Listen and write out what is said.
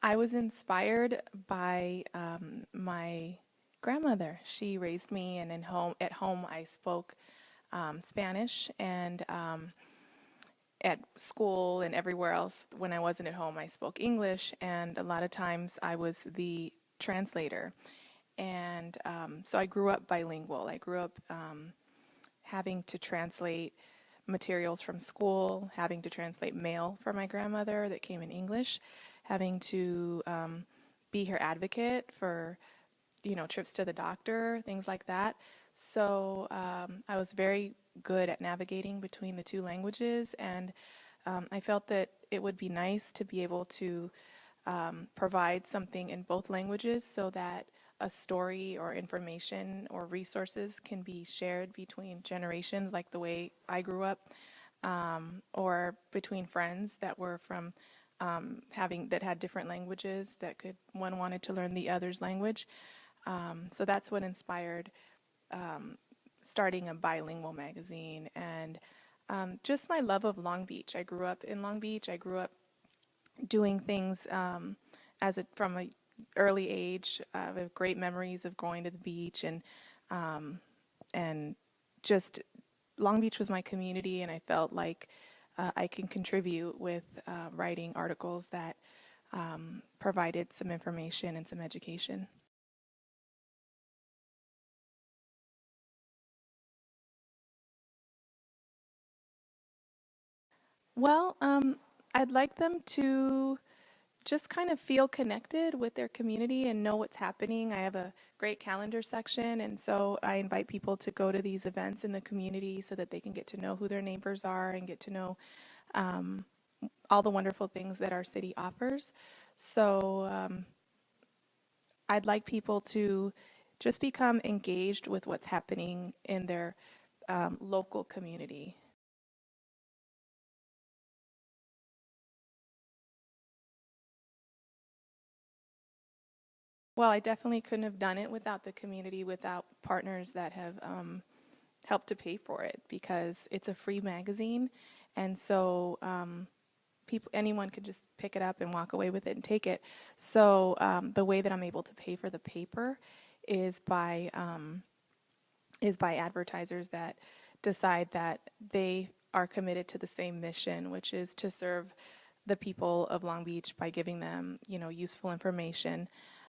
I was inspired by my grandmother. She raised me, and at home I spoke Spanish, and at school and everywhere else when I wasn't at home, I spoke English, and a lot of times I was the translator. And so I grew up bilingual. I grew up having to translate materials from school, having to translate mail for my grandmother that came in English, having to be her advocate for, trips to the doctor, things like that. So I was very good at navigating between the two languages, and I felt that it would be nice to be able to provide something in both languages so that a story or information or resources can be shared between generations, like the way I grew up, or between friends that were from having that had different languages that could one wanted to learn the other's language. So that's what inspired starting a bilingual magazine, and just my love of Long Beach. I grew up in Long Beach. I grew up doing things from a early age. I have great memories of going to the beach, and just Long Beach was my community, and I felt like I can contribute with writing articles that provided some information and some education. Well, I'd like them to just kind of feel connected with their community and know what's happening. I have a great calendar section, and so I invite people to go to these events in the community so that they can get to know who their neighbors are and get to know um, all the wonderful things that our city offers. So I'd like people to just become engaged with what's happening in their local community. Well, I definitely couldn't have done it without the community, without partners that have help to pay for it, because it's a free magazine, and so people, anyone could just pick it up and walk away with it and take it. So the way that I'm able to pay for the paper is by advertisers that decide that they are committed to the same mission, which is to serve the people of Long Beach by giving them, useful information.